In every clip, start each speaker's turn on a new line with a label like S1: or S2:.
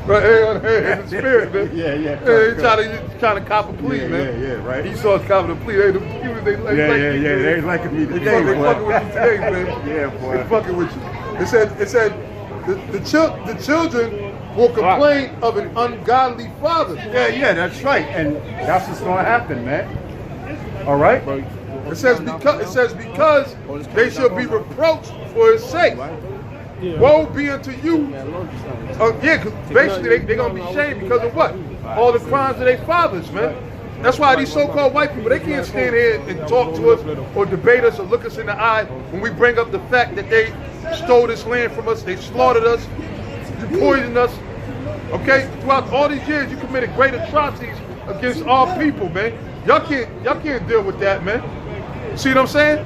S1: Right, hey, in the spirit, man.
S2: Yeah.
S1: Hey, trying to cop a plea, man.
S2: Yeah, right.
S1: Esau's copping a plea. Hey, the computers, they like
S2: Yeah. They ain't liking me today,
S1: They fucking with you today, man.
S2: Yeah, boy.
S1: They fucking with you. It said the children will complain of an ungodly father.
S2: Yeah, that's right. And that's what's gonna happen, man. All right?
S1: It says because they shall be reproached for his sake. Woe be unto you. Because basically they're going to be shamed because of what? All the crimes of their fathers, man. That's why these so-called white people, they can't stand here and talk to us or debate us or look us in the eye when we bring up the fact that they stole this land from us, they slaughtered us, you poisoned us. Okay? Throughout all these years, you committed great atrocities against our people, man. Y'all can't deal with that, man. See what I'm saying?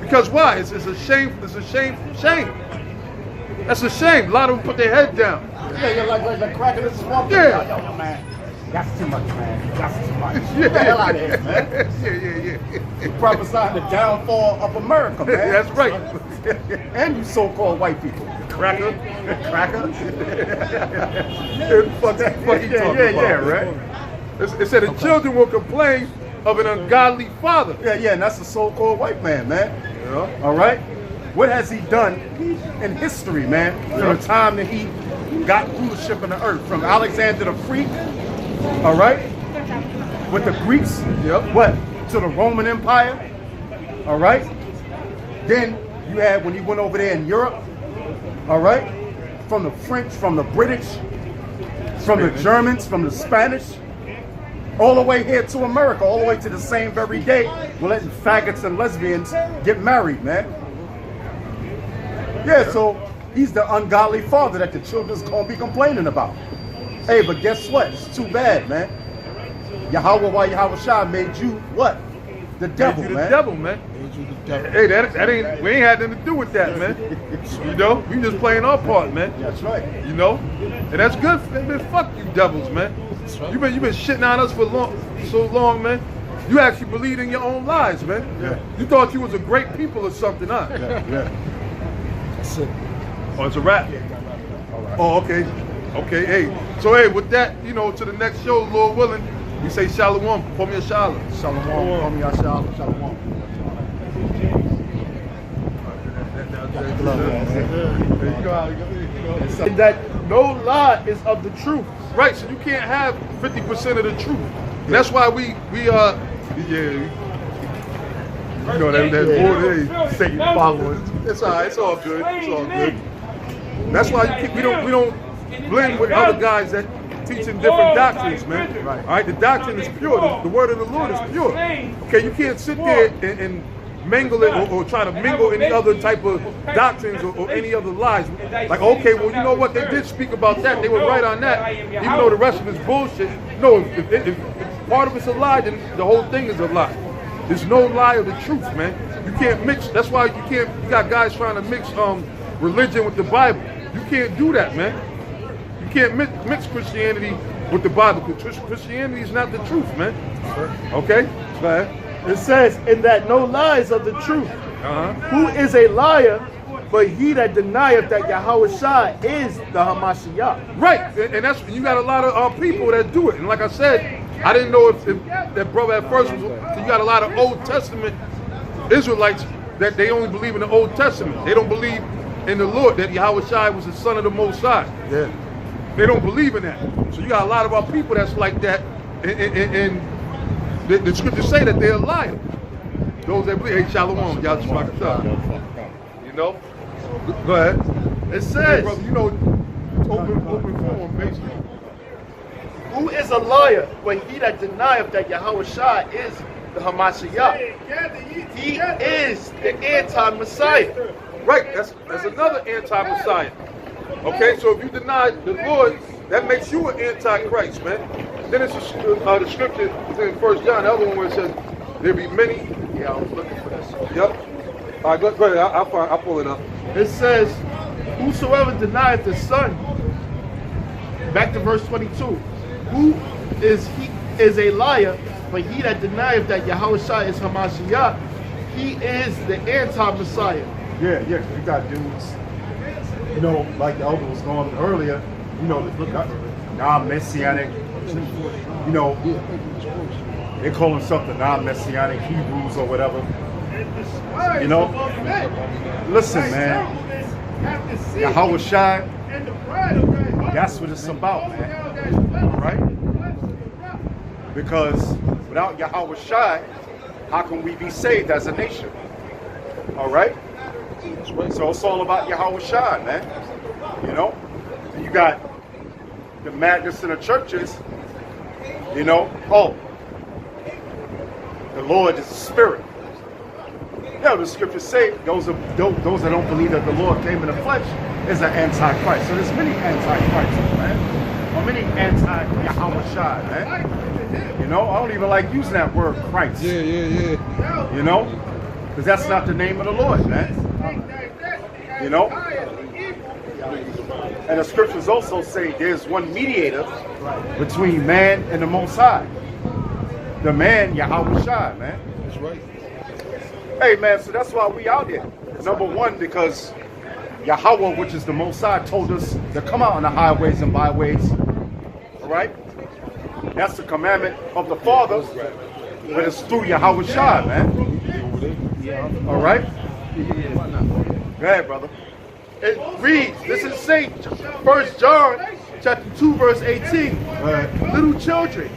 S1: Because why? It's a shame. It's a shame. That's a shame. A lot of them put their head down.
S2: Yeah, like cracking the swamp.
S1: Yeah.
S2: Yo, man. That's too much, man. That's too much.
S1: Yeah.
S2: Get the hell out of here, man.
S1: Yeah.
S2: You prophesying the downfall of America, man.
S1: That's right.
S2: And you so-called white people.
S1: Cracker. Fuck you talking about?
S2: Yeah, right.
S1: It said the children will complain of an ungodly father.
S2: Yeah, and that's the so-called white man, man.
S1: Yeah.
S2: All right? What has he done in history, man? From the time that he got rulership in the earth, from Alexander the Greek, all right? With the Greeks, what? To the Roman Empire, all right? Then you had when he went over there in Europe, all right? From the French, from the British, from the Germans, from the Spanish, all the way here to America, all the way to the same very day, we're letting faggots and lesbians get married, man. Yeah, so he's the ungodly father that the children's gonna be complaining about. Hey, but guess what? It's too bad, man. Yahweh Shah made you what? The devil,
S1: made you
S2: man.
S1: The devil, man.
S2: Made you the devil.
S1: Hey, that ain't we ain't had nothing to do with that, man. You know, we just playing our part, man.
S2: That's right.
S1: You know, and that's good. Man, fuck you, devils, man. Right. You've been shitting on us for so long, man. You actually believed in your own lies, man.
S2: Yeah.
S1: You thought you was a great people or something, huh?
S2: Yeah.
S1: That's it. Oh, it's a wrap.
S2: All right.
S1: Oh, okay. Okay, hey. So, hey, with that, you know, to the next show, Lord willing, we say shalom. Call me a shalom.
S2: Shalom. Call me a shalom. Shalom.
S1: That no lie is of the truth. Right, so you can't have 50% of the truth. And that's why we you know that boy, Satan followers. It's all right, it's all good. It's all good. That's why we don't blend with other guys that teaching different doctrines, man.
S2: Right.
S1: All right, the doctrine is pure. The word of the Lord is pure. Okay, you can't sit there and mingle it or try to mingle any other type of doctrines or any other lies. Like, okay, well, you know what? They did speak about that. They were right on that. Even though the rest of it's bullshit. No, if part of it's a lie, then the whole thing is a lie. There's no lie of the truth, man. You can't mix. That's why you got guys trying to mix religion with the Bible. You can't do that, man. You can't mix Christianity with the Bible, because Christianity is not the truth, man. Okay? Go ahead.
S3: It says, in that no lies of the truth. Who is a liar, but he that denieth that Yahweh Shai is the Hamashiach.
S1: Right, and that's you got a lot of people that do it. And like I said, I didn't know if that brother at first was. So you got a lot of Old Testament Israelites that they only believe in the Old Testament. They don't believe in the Lord, that Yahweh Shai was the son of the Most High.
S2: Yeah.
S1: They don't believe in that. So you got a lot of our people that's like that, and the scriptures say that they're a liar. Those that believe, hey, shalom, y'all just rock it up. You know? Go ahead.
S3: It says,
S1: hey, brother, you know, open forum, basically.
S3: Who is a liar, but he that denieth that Yahweh Shai is the Hamashiach? He is the anti-Messiah.
S1: Right, that's another anti-Messiah. Okay, so if you deny the Lord, that makes you an antichrist, man. Then it's the scripture in 1 John, the other one where it says, there be many.
S3: Yeah, I was looking for this.
S1: Yep. All right, go ahead. I'll pull it up.
S3: It says, whosoever denieth the Son, back to verse 22, who is a liar, but he that denieth that Yahweh Shai is Hamashiach, he is the anti-Messiah.
S2: Yeah, you got dudes, you know, like the elder was going earlier, you know, look, non-messianic, you know, they call themselves the non-messianic Hebrews or whatever. You know, listen, man, Yahweh Shai, that's what it's about, man. All right? Because without Yahweh Shai, how can we be saved as a nation? All right? So it's all about Yahweh Shai, man. You know? You got the madness in the churches, you know? Oh, the Lord is a spirit. Yeah, the scriptures say those that don't believe that the Lord came in the flesh is an antichrist. So there's many antichrists, man. Or many anti-Yahweh Shai, man. You know, I don't even like using that word Christ.
S1: Yeah.
S2: You know? Because that's not the name of the Lord, man. You know? And the scriptures also say there's one mediator between man and the Most High. The man, Yahweh Shai, man.
S1: That's right.
S2: Hey, man, so that's why we out here. Number one, because Yahweh, which is the Most High, told us to come out on the highways and byways. All right? That's the commandment of the Father, but it's through Yahweh Shai, man. All right? Go ahead, brother.
S3: It reads, this is St. 1 John chapter 2, verse 18. Little children,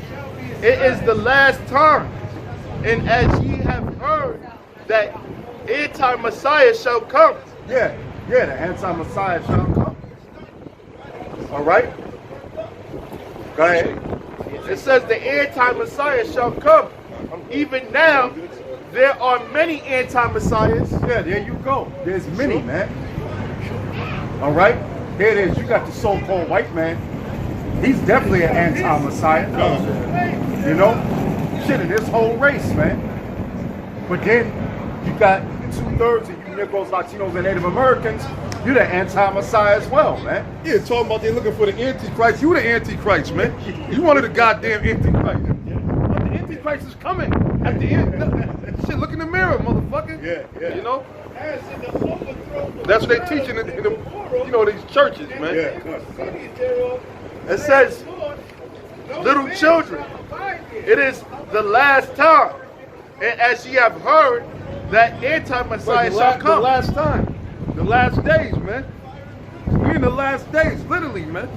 S3: it is the last time, and as ye have heard that anti-Messiah shall come.
S2: Yeah, the anti-Messiah shall come. All right? Go ahead.
S3: It says the anti-Messiah shall come. Even now, there are many anti-Messiahs.
S2: Yeah, there you go. There's many, man. All right? There it is. You got the so-called white man. He's definitely an anti-Messiah. You know? Shit, in this whole race, man. But then you got 2/3 of you Negroes, Latinos, and Native Americans. You're the anti-Messiah as well, man.
S1: Yeah, talking about they're looking for the Antichrist. You the Antichrist, man. You one of the goddamn Antichrist. But the Antichrist is coming at the end. Shit, look in the mirror, motherfucker.
S2: Yeah.
S1: You know? That's what they teaching in the, you know, these churches, man.
S3: It says, little children, it is the last time. And as ye have heard, that anti-Messiah shall come.
S1: The last time. The last days, man. We in the last days, literally, man.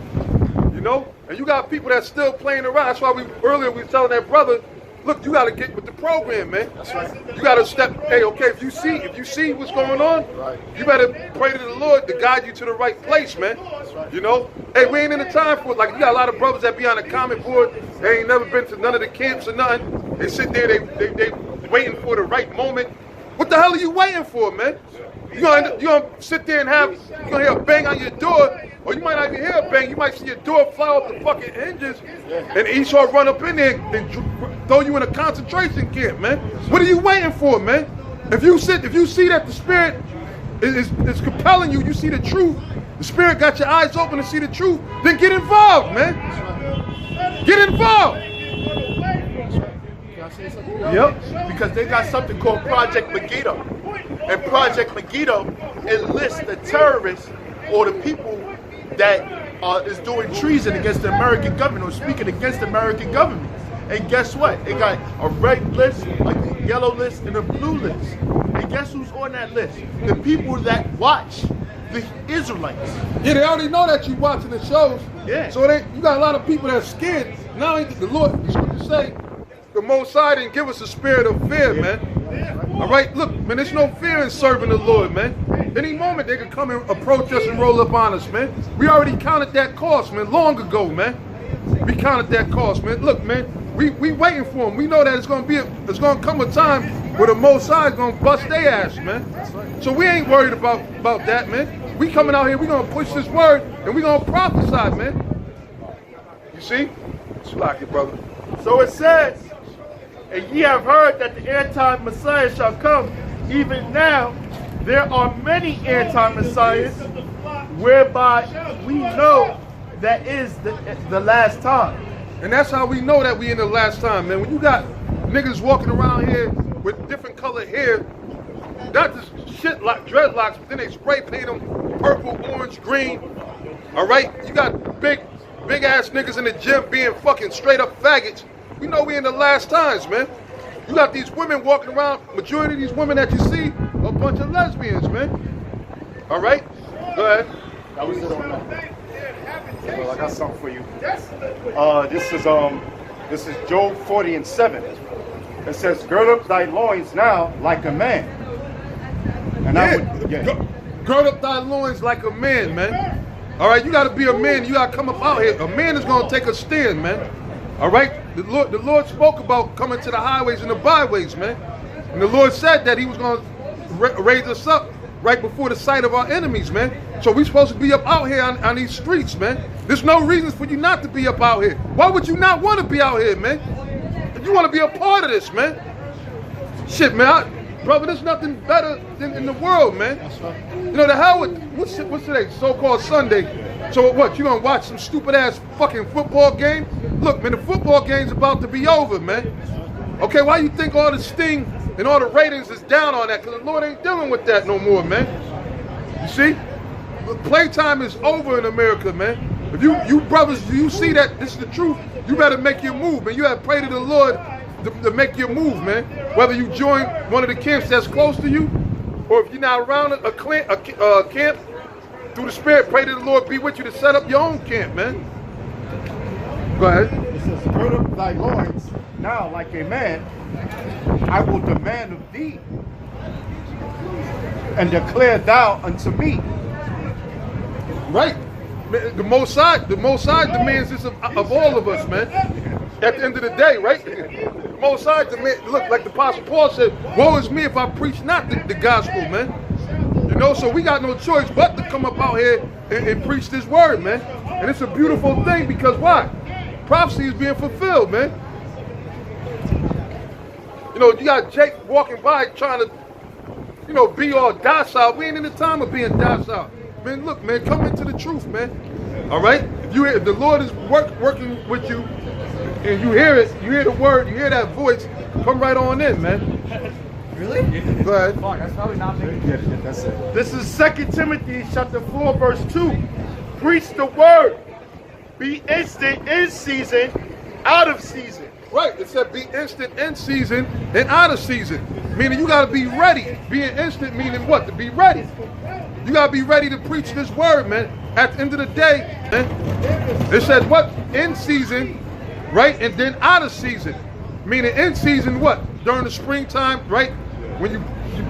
S1: You know? And you got people that's still playing around. That's why earlier we were telling that brother, look, you got to get with the program, man. That's right. You got to step, hey, okay, if you see what's going on, you better pray to the Lord to guide you to the right place, man. You know? Hey, we ain't in the time for it. Like, you got a lot of brothers that be on the comment board. They ain't never been to none of the camps or nothing. They sit there, they waiting for the right moment. What the hell are you waiting for, man? You gonna sit there and you gonna hear a bang on your door, or you might not even hear a bang. You might see your door fly off the fucking hinges, and Esau run up in there and throw you in a concentration camp, man. What are you waiting for, man? If you see that the Spirit is compelling you, you see the truth. The Spirit got your eyes open to see the truth. Then get involved, man. Get involved.
S3: Yep, because they got something called Project Megiddo. And Project Megiddo enlists the terrorists or the people that is doing treason against the American government or speaking against the American government. And guess what? They got a red list, a yellow list, and a blue list. And guess who's on that list? The people that watch the Israelites.
S1: Yeah, they already know that you watching the shows.
S3: Yeah.
S1: So you got a lot of people that are scared. Now the Lord, the scripture say, the Most High didn't give us a spirit of fear, man. All right, look, man, there's no fear in serving the Lord, man. Any moment they can come and approach us and roll up on us, man. We already counted that cost, man, long ago, man. We counted that cost, man. Look, man, we waiting for them. We know that it's gonna come a time where the Most High is gonna bust their ass, man. So we ain't worried about that, man. We coming out here, we gonna push this word and we gonna prophesy, man. You see? It's like it, brother.
S3: So it says, and ye have heard that the anti-Messiah shall come. Even now, there are many anti-Messiahs, whereby we know that is the last time.
S1: And that's how we know that we in the last time, man. When you got niggas walking around here with different colored hair, not just shit like dreadlocks, but then they spray paint them purple, orange, green. All right? You got big big ass niggas in the gym being fucking straight up faggots. We know we in the last times, man. You got these women walking around, majority of these women that you see are a bunch of lesbians, man. All right? Go ahead.
S2: That was it on that. Well, I got something for you. This is Job 40:7. It says, "Gird up thy loins now like a man." And
S1: gird up thy loins like a man, man. All right, you got to be a man. You got to come up out here. A man is going to take a stand, man. All right, the Lord spoke about coming to the highways and the byways, man. And the Lord said that He was going to raise us up right before the sight of our enemies, man. So we supposed to be up out here on these streets, man. There's no reasons for you not to be up out here. Why would you not want to be out here, man? You want to be a part of this, man. Shit, man. Brother, there's nothing better than in the world, man. You know, the hell with, what's today? So-called Sunday. So what, you gonna watch some stupid ass fucking football game? Look, man, the football game's about to be over, man. Okay, why you think all the sting and all the ratings is down on that? Because the Lord ain't dealing with that no more, man. You see? The playtime is over in America, man. If you brothers, you see that this is the truth, you better make your move, man. You have to pray to the Lord to make your move, man. Whether you join one of the camps that's close to you, or if you're not around a camp, through the Spirit, pray to the Lord be with you to set up your own camp, man. Go ahead.
S2: It says, "Gird up thy loins now like a man. I will demand of thee, and declare thou unto me."
S1: Right. The Most High demands this of all of us, man. At the end of the day, right? The Most High demands, look, like the Apostle Paul said, "Woe is me if I preach not the gospel, man." You know, so we got no choice but to come up out here and preach this word, man. And it's a beautiful thing because why? Prophecy is being fulfilled, man. You know, you got Jake walking by trying to, you know, be all docile. We ain't in the time of being docile. Man, look, man, come into the truth, man. All right? If the Lord is working with you and you hear it, you hear the word, you hear that voice, come right on in, man.
S3: Really?
S1: Go ahead.
S4: Fuck, that's probably not making
S2: That's it.
S3: This is 2 Timothy chapter 4, verse 2. Preach the word. Be instant in season, out of season.
S1: Right, it said be instant in season and out of season. Meaning you gotta be ready. Being instant meaning what? To be ready. You gotta be ready to preach this word, man. At the end of the day, man, it says what? In season, right? And then out of season. Meaning in season what? During the springtime, right? When you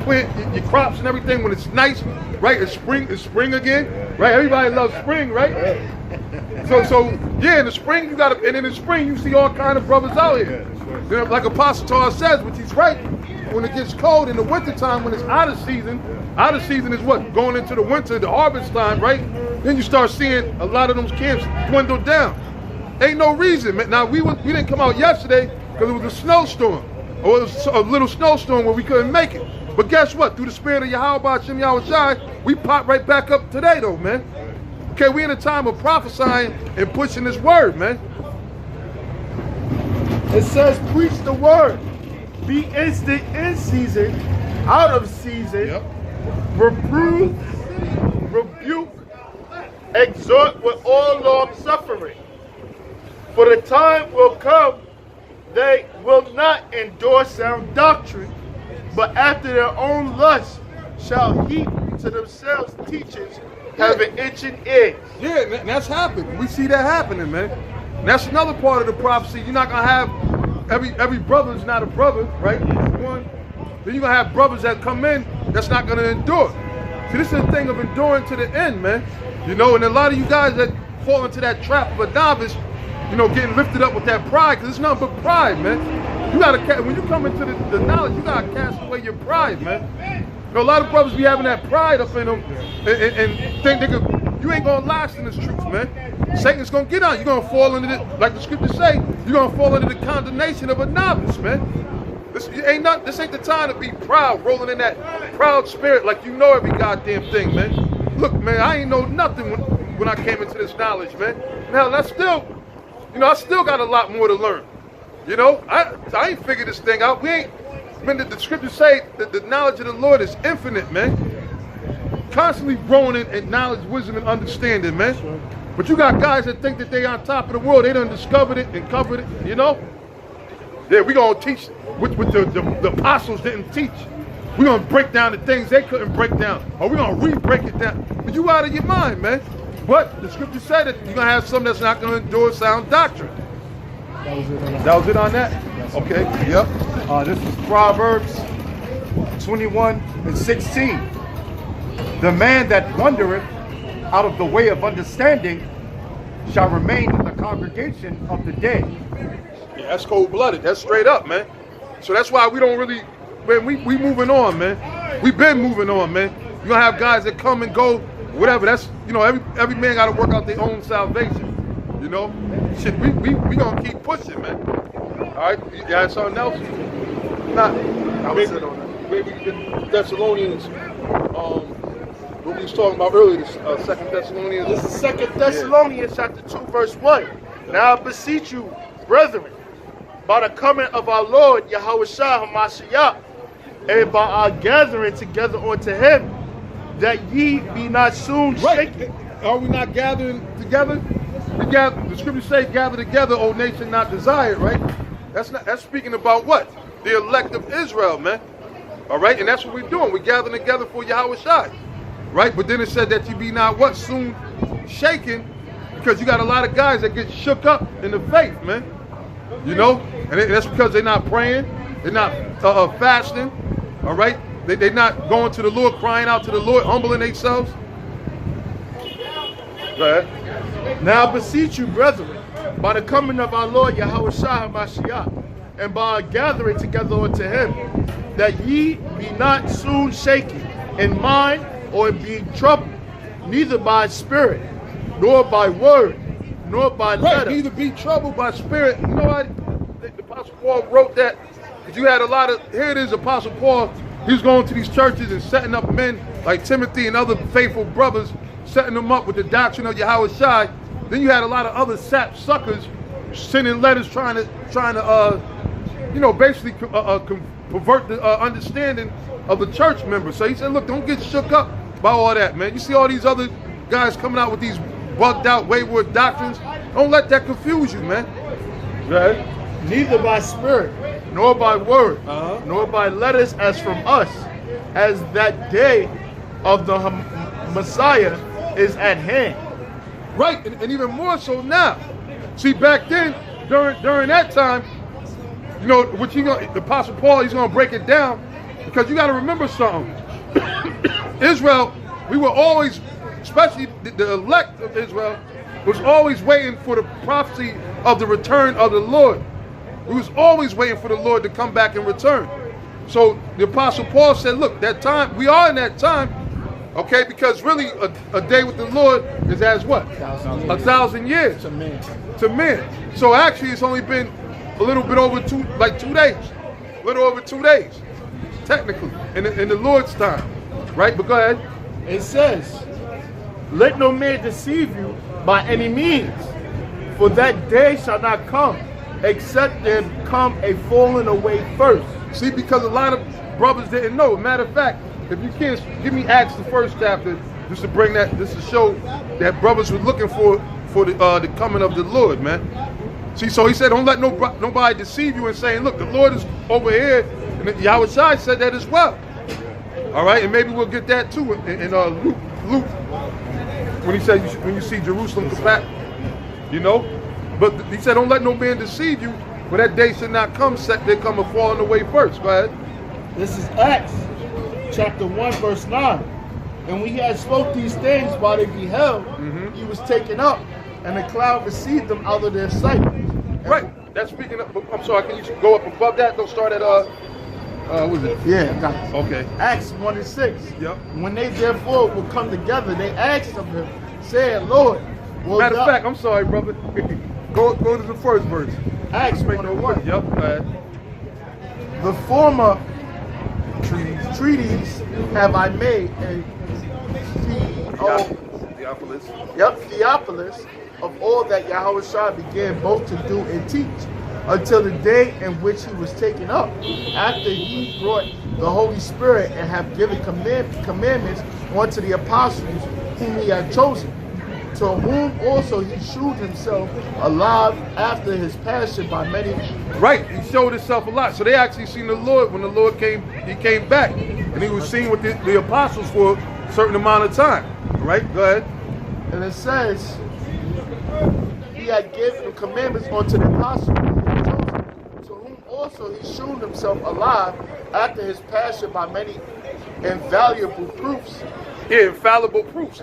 S1: plant your crops and everything, when it's nice, right? It's spring again, right? Everybody loves spring, right? So yeah, in the spring you gotta, and in the spring you see all kind of brothers out here. You know, like Apostle Tar says, which he's right. When it gets cold in the wintertime, when it's out of season is what? Going into the winter, the harvest time, right? Then you start seeing a lot of those camps dwindle down. Ain't no reason, man. Now we didn't come out yesterday because it was a snowstorm. Or it was a little snowstorm where we couldn't make it. But guess what? Through the spirit of Yahweh Shem Yahushai, we pop right back up today though, man. Okay, we in a time of prophesying and pushing this word, man.
S3: It says preach the word. Be instant in season, out of season.
S1: Yep.
S3: Reprove, rebuke, exhort with all long suffering. For the time will come, they will not endure sound doctrine, but after their own lust shall heap to themselves teachers having itching ears.
S1: Yeah, and that's happened. We see that happening, man. And that's another part of the prophecy. You're not gonna have every brother is not a brother, right? One. Then you're gonna have brothers that come in that's not gonna endure. See, this is a thing of enduring to the end, man. You know, and a lot of you guys that fall into that trap of a novice, you know, getting lifted up with that pride, because it's nothing but pride, man. You gotta, when you come into the knowledge, you gotta cast away your pride, man. You know, a lot of brothers be having that pride up in them and think you ain't gonna last in this truth, man. Satan's gonna get on. You're gonna fall into it, like the scriptures say, you're gonna fall into the condemnation of a novice, man. This ain't the time to be proud, rolling in that proud spirit like you know every goddamn thing, man. Look, man, I ain't know nothing when I came into this knowledge, man. Now, I still got a lot more to learn. You know, I ain't figured this thing out. We ain't, man, the scriptures say that the knowledge of the Lord is infinite, man. Constantly growing in knowledge, wisdom, and understanding, man. But you got guys that think that they on top of the world. They done discovered it and covered it, you know? Yeah, we gonna teach what the apostles didn't teach. We gonna break down the things they couldn't break down. Or we gonna re-break it down. But you out of your mind, man. But the scripture said that you're gonna have some that's not gonna endure sound doctrine. That was it on that? Okay, yep.
S2: This is Proverbs 21:16. The man that wandereth out of the way of understanding shall remain in the congregation of the dead.
S1: Yeah, that's cold-blooded. That's straight up, man. So that's why we don't really, man, we moving on, man. We've been moving on, man. You're gonna have guys that come and go, whatever. That's, you know, every man gotta work out their own salvation. You know? Shit, we gonna keep pushing, man. All right, you got something else? Nah, maybe in Thessalonians, what we was talking about earlier, this 2 Thessalonians.
S3: This is 2 Thessalonians chapter 2, verse 1. Now I beseech you, brethren, by the coming of our Lord Yahushua HaMashiach, and by our gathering together unto him, that ye be not soon shaken.
S1: Are we not gathering together? We gather, the scriptures say, gather together, O nation not desired, right? That's speaking about what? The elect of Israel, man. All right, and that's what we're doing. We're gathering together for Yahushua, right? But then it said that you be not what? Soon shaken, because you got a lot of guys that get shook up in the faith, man. You know, and that's because they're not praying, they're not fasting, all right? They're not going to the Lord, crying out to the Lord, humbling themselves. Go ahead.
S3: Now I beseech you, brethren, by the coming of our Lord Yahushua HaMashiach, and by our gathering together unto him, that ye be not soon shaken in mind or in being troubled, neither by spirit, nor by word, nor by letter.
S1: Neither be troubled by spirit. You know what? The Apostle Paul wrote that because you had a lot of, here it is, Apostle Paul, he was going to these churches and setting up men like Timothy and other faithful brothers, setting them up with the doctrine of Yahushua. Then you had a lot of other sap suckers sending letters trying to you know, basically pervert the understanding of the church members. So he said, look, don't get shook up by all that, man. You see all these other guys coming out with these bugged out, wayward doctrines. Don't let that confuse you, man.
S3: Right? Neither by spirit, nor by word, nor by letters as from us, as that day of the Messiah is at hand.
S1: Right, and even more so now. See, back then, during that time, you know, the Apostle Paul, he's going to break it down, because you got to remember something. Israel, we were always, especially the elect of Israel, was always waiting for the prophecy of the return of the Lord. We was always waiting for the Lord to come back and return. So the Apostle Paul said, look, that time, we are in that time, okay, because really a day with the Lord is as what? 1,000 years. To men. To men. So actually it's only been a little bit over 2 days. A little over 2 days, technically, in the Lord's time. Right? But go ahead.
S3: It says, let no man deceive you by any means, for that day shall not come, except there come a falling away first.
S1: See, because a lot of brothers didn't know. Matter of fact, if you can't, give me Acts the 1st chapter, just to bring that, just to show that brothers were looking for the coming of the Lord, man. See, so he said, don't let nobody deceive you and saying, look, the Lord is over here, and Yahushua said that as well. All right, and maybe we'll get that too in Luke, when he said, when you see Jerusalem come back, you know. But he said, don't let no man deceive you, for that day should not come, set there come a falling away first. Go ahead.
S3: This is Acts chapter 1, verse 9. And when he had spoke these things while they beheld, he was taken up, and the cloud received them out of their sight.
S1: Right. That's speaking of, I'm sorry, can you go up above that? Don't start at, what is it?
S3: Yeah, got it.
S1: Okay.
S3: Acts 1 and 6.
S1: Yep.
S3: When they therefore would come together, they asked of him, saying, Lord,
S1: matter of fact, I'm sorry, brother. Go to the first verse.
S3: Acts 1 and 1.
S1: Yep, go ahead.
S3: The former treaties have I made, and
S1: Theophilus.
S3: Yep, Theophilus, of all that Yahushua began both to do and teach, until the day in which he was taken up, after he brought the Holy Spirit and have given commandments unto the apostles whom he had chosen. to whom also he shewed himself alive after his passion by many.
S1: Right, he showed himself a lot. So they actually seen the Lord when the Lord came. He came back, and he was seen with the apostles for a certain amount of time. Right, go ahead.
S3: And it says he had given the commandments unto the apostles, to whom also he shewed himself alive after his passion by many invaluable proofs.
S1: Yeah, infallible proofs.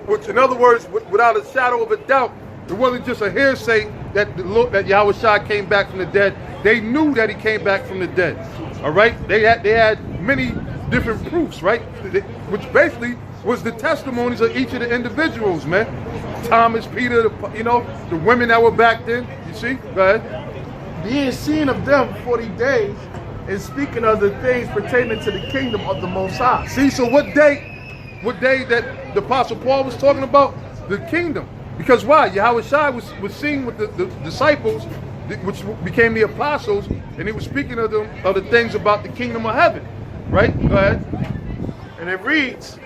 S1: Which, in other words, without a shadow of a doubt, it wasn't just a hearsay that that Yahushua came back from the dead. They knew that he came back from the dead. All right, they had many different proofs, right? Which basically was the testimonies of each of the individuals, man. Thomas, Peter, the women that were back then. You see? Go ahead.
S3: Being seen of them 40 days, and speaking of the things pertaining to the kingdom of the Most High.
S1: See, so what day that the Apostle Paul was talking about? The kingdom. Because why? Yahushua was seen with the disciples, which became the apostles, and he was speaking of the things about the kingdom of heaven. Right? Go ahead.
S3: And it reads,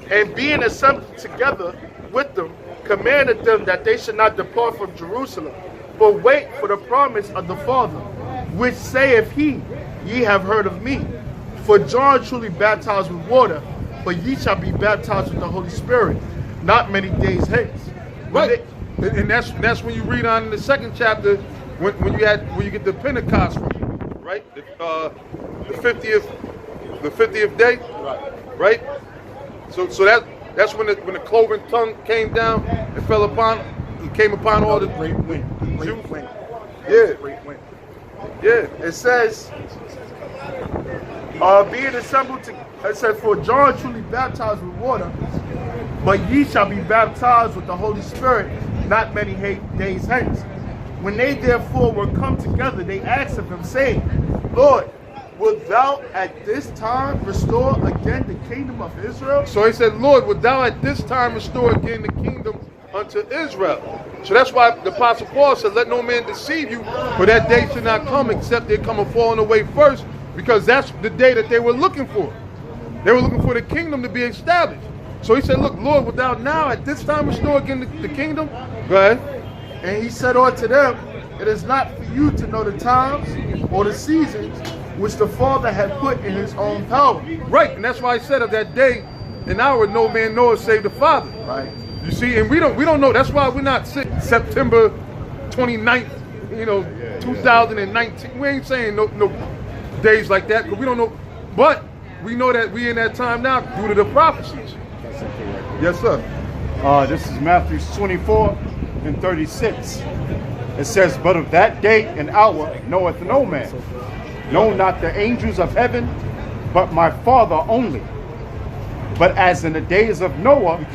S3: and being assembled together with them, commanded them that they should not depart from Jerusalem, but wait for the promise of the Father, which saith he, ye have heard of me. For John truly baptized with water, but ye shall be baptized with the Holy Spirit, not many days hence.
S1: Right. And that's when you read on in the second chapter, when you get the Pentecost from, right? The 50th day. Right. So that's when the cloven tongue came down and came upon all the
S2: great wind.
S1: Yeah.
S2: Great wind.
S1: Yeah.
S3: It says, being assembled to, it says, for John truly baptized with water, but ye shall be baptized with the Holy Spirit not many days hence. When they therefore were come together, they asked of him, saying, Lord, wilt thou at this time restore again the kingdom of Israel?
S1: So he said, Lord, wilt thou at this time restore again the kingdom unto Israel? So that's why the Apostle Paul said, let no man deceive you, for that day should not come except they come a falling away first, because that's the day that they were looking for. They were looking for the kingdom to be established. So he said, look, Lord, wilt thou now at this time restore again the kingdom? Go ahead.
S3: And he said unto them, it is not for you to know the times or the seasons which the Father had put in his own power.
S1: Right, and that's why I said of that day and hour no man knoweth save the Father.
S3: Right.
S1: You see, and we don't know. That's why we're not September 29th, 2019. We ain't saying no days like that, because we don't know. But we know that we in that time now due to the prophecies.
S2: That's okay, right?
S1: Yes, sir.
S2: This is Matthew 24 and 36. It says, but of that day and hour knoweth no man, no, not the angels of heaven, but my Father only. But as in the days of Noah,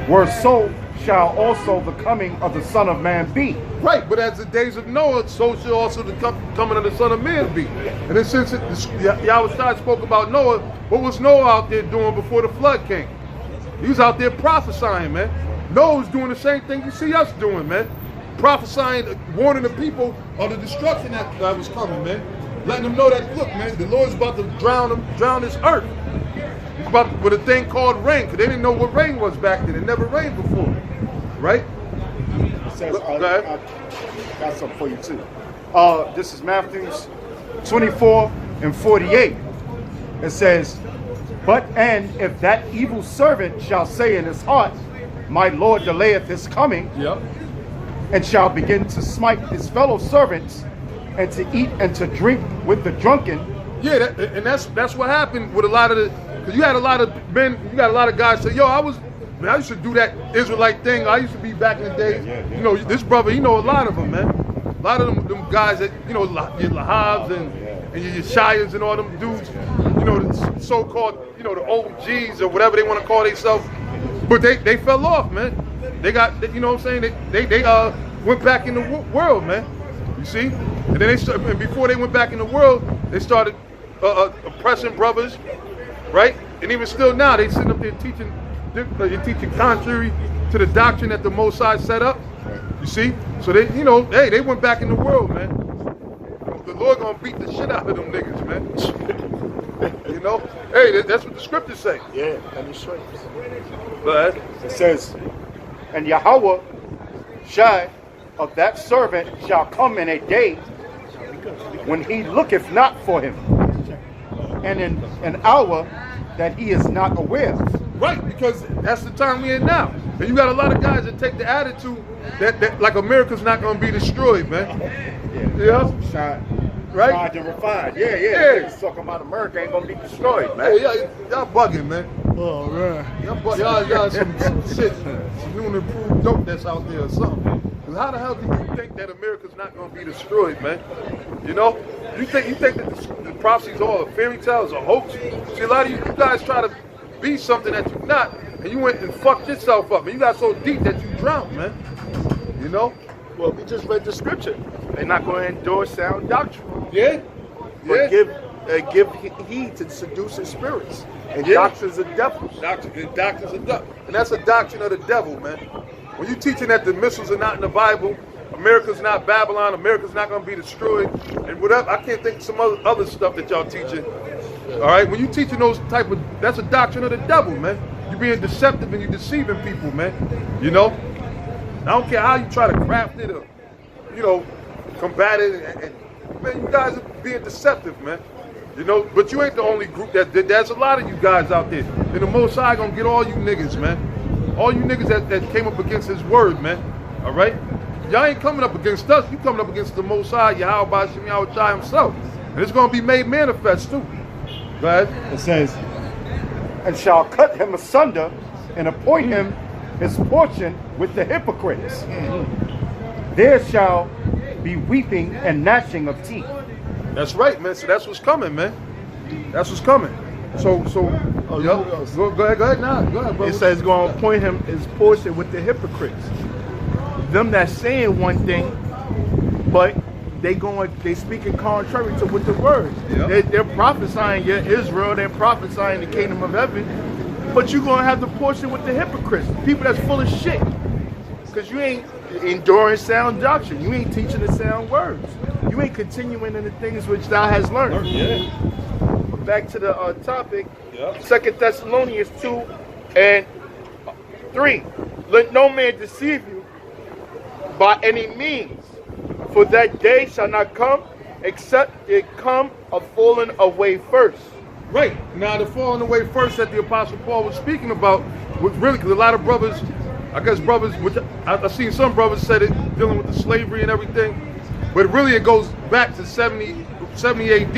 S2: were so shall also the coming of the Son of Man be.
S1: Right, but as the days of Noah, so shall also the coming of the Son of Man be. And then since Yahushua spoke about Noah, what was Noah out there doing before the flood came? He was out there prophesying, man. Noah was doing the same thing you see us doing, man. Prophesying, warning the people of the destruction that was coming, man. Letting them know that, look, man, the Lord's about to drown this earth. He's about with a thing called rain, because they didn't know what rain was back then. It never rained before, right?
S2: It says, I got something for you too. This is Matthew 24 and 48. It says, and if that evil servant shall say in his heart, my Lord delayeth his coming,
S1: Yep.
S2: and shall begin to smite his fellow servants, and to eat and to drink with the drunken.
S1: Yeah, and that's what happened with a lot of because you had a lot of men, you got a lot of guys say, yo, I used to do that Israelite thing. I used to be back in the day. Yeah. This brother, a lot of them, man. A lot of them guys that, your Lahabs and your Yeshayas and all them dudes, the so-called, the OGs or whatever they want to call themselves. But they fell off, man. They got, you know what I'm saying? They went back in the world, man. You see? And then and before they went back in the world, they started oppressing brothers, right? And even still now, they sitting up there teaching contrary to the doctrine that the Most High set up. You see? So they went back in the world, man. The Lord gonna beat the shit out of them niggas, man. You know? Hey, that's what the scriptures say.
S3: Yeah, let me show you.
S1: Go ahead.
S2: It says, and Yahweh Shai of that servant shall come in a day when he looketh not for him, and in an hour that he is not aware of.
S1: Right, because that's the time we're in now. And you got a lot of guys that take the attitude that like America's not going to be destroyed, man. Yeah.
S2: Shai.
S1: Right?
S2: Tried and refined. Yeah. He's talking about America ain't going to be destroyed, man.
S1: Hey, y'all bugging, man.
S3: Oh, man.
S1: Y'all some shit, some new and improved dope that's out there or something. Because how the hell do you think that America's not going to be destroyed, man? You know? You think that the prophecies all a fairy tales, a hoax? See, a lot of you guys try to be something that you're not, and you went and fucked yourself up, man. You got so deep that you drowned, man. You know?
S3: Well, we just read the scripture. They're not going to endorse sound doctrine.
S1: Yeah?
S3: But give heed to seducing spirits and doctrines of devils.
S1: Doctrines of devil. And that's a doctrine of the devil, man. When you're teaching that the missiles are not in the Bible, America's not Babylon, America's not going to be destroyed, and whatever, I can't think of some other stuff that y'all teaching. All right? When you're teaching those type of, that's a doctrine of the devil, man. You're being deceptive and you're deceiving people, man. You know? I don't care how you try to craft it or, you know, combat it, and man, you guys are being deceptive, man. You know, but you ain't the only group that did. There's a lot of you guys out there. And the Most High gonna get all you niggas, man. All you niggas that came up against his word, man. All right? Y'all ain't coming up against us. You coming up against the Most High, Yahweh Bashim Yahweh himself. And it's gonna be made manifest too. Go ahead.
S2: It says, and shall cut him asunder and appoint him his portion with the hypocrites. There shall be weeping and gnashing of teeth.
S1: That's right, man. So that's what's coming, man. That's what's coming. Go ahead now. Go ahead, bro.
S3: It says going to appoint him his portion with the hypocrites. Them that saying one thing, but they speaking contrary to what the word. Yep. They're prophesying Israel, they're prophesying the kingdom of heaven, but you're going to have the portion with the hypocrites, people that's full of shit. Because you ain't enduring sound doctrine. You ain't teaching the sound words. You ain't continuing in the things which thou hast learned.
S1: Yeah.
S3: Back to the topic, 2 Thessalonians 2 and 3. Let no man deceive you by any means, for that day shall not come except it come a falling away first.
S1: Right. Now, the falling away first that the Apostle Paul was speaking about was really, because a lot of brothers, I guess brothers, which I've seen some brothers said it dealing with the slavery and everything, but really it goes back to 70 AD,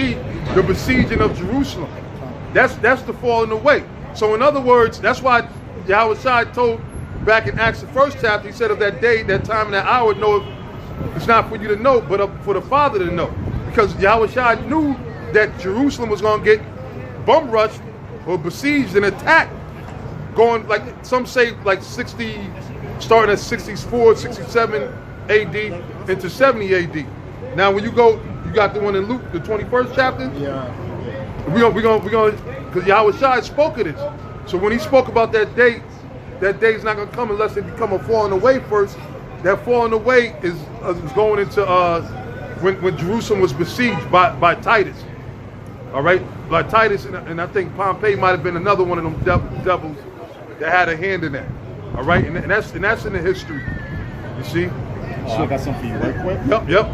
S1: the besieging of Jerusalem. That's the falling away. So in other words, that's why Yahweh Shai told back in Acts the 1st chapter, he said of that day, that time, and that hour, no, it's not for you to know, but for the Father to know. Because Yahweh Shai knew that Jerusalem was going to get bum rushed or besieged and attacked, going like some say like 60, starting at 64, 67 AD into 70 AD. Now when you go, you got the one in Luke, the 21st chapter.
S3: Yeah.
S1: We're gonna, because Yahweh Shai spoke of this. So when he spoke about that day's not gonna come unless it become a falling away first. That falling away is going into when Jerusalem was besieged by Titus. All right, by Titus, and I think Pompey might have been another one of them devils that had a hand in that. All right, and that's in the history. You see?
S2: I got something for you right quick.
S1: Yep.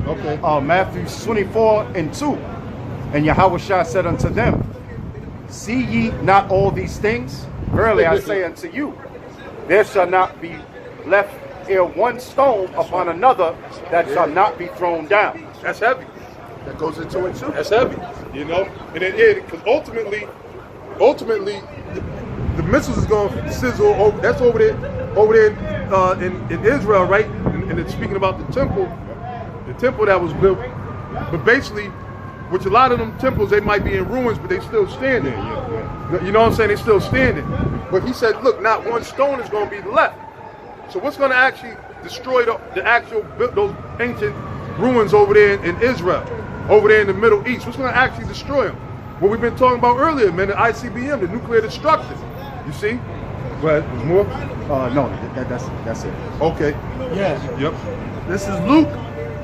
S1: Okay.
S2: Matthew 24 and 2. And Yahweh Shai said unto them, see ye not all these things? Verily I say unto you, there shall not be left here one stone upon another that shall not be thrown down.
S1: That's heavy.
S3: That goes into it too.
S1: That's heavy, you know. And then because ultimately, the missiles is going to sizzle over. That's over there in Israel, right? And it's speaking about the temple that was built. But basically, which a lot of them temples, they might be in ruins, but they still standing. You know what I'm saying? They still standing. But he said, look, not one stone is going to be left. So what's going to actually destroy those ancient ruins over there in Israel, over there in the Middle East? What's going to actually destroy them? What we've been talking about earlier, man, the ICBM, the nuclear destruction. You see? But there's more?
S2: No, that's it.
S1: Okay.
S3: Yeah.
S1: Yep.
S3: This is Luke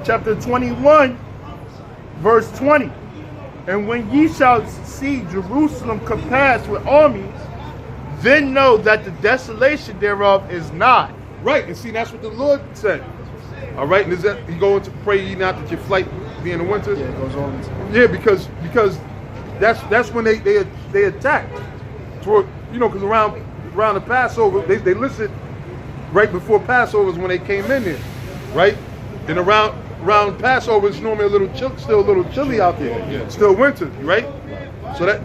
S3: chapter 21, verse 20. And when ye shall see Jerusalem compassed with armies, then know that the desolation thereof is nigh.
S1: Right, and see, that's what the Lord said. All right, and is that he go into pray ye not that your flight be in the winter?
S2: Yeah, it goes on.
S1: Yeah, because that's when they attacked. Toward, because around the Passover, they listed right before Passover is when they came in there, right? And around Passover it's normally still a little chilly out there.
S2: Yeah.
S1: Still winter, right?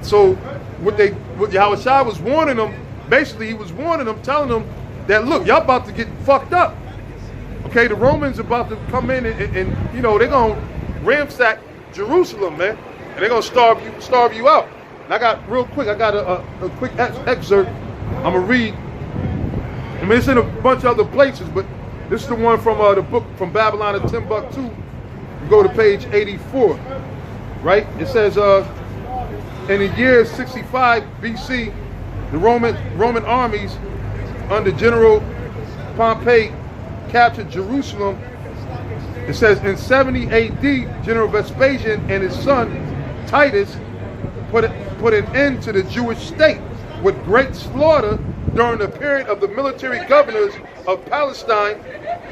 S1: So what Yahushua was warning them, basically he was warning them, telling them that look, y'all about to get fucked up. Okay, the Romans about to come in and they're gonna ransack Jerusalem, man, and they're gonna starve you out. And I got a quick excerpt I'm gonna read. I mean, it's in a bunch of other places, but this is the one from the book From Babylon to Timbuktu. You go to page 84, right? It says, in the year 65 BC, the Roman armies under General Pompey captured Jerusalem. It says in 70 AD, General Vespasian and his son Titus put an end to the Jewish state with great slaughter. During the period of the military governors of Palestine,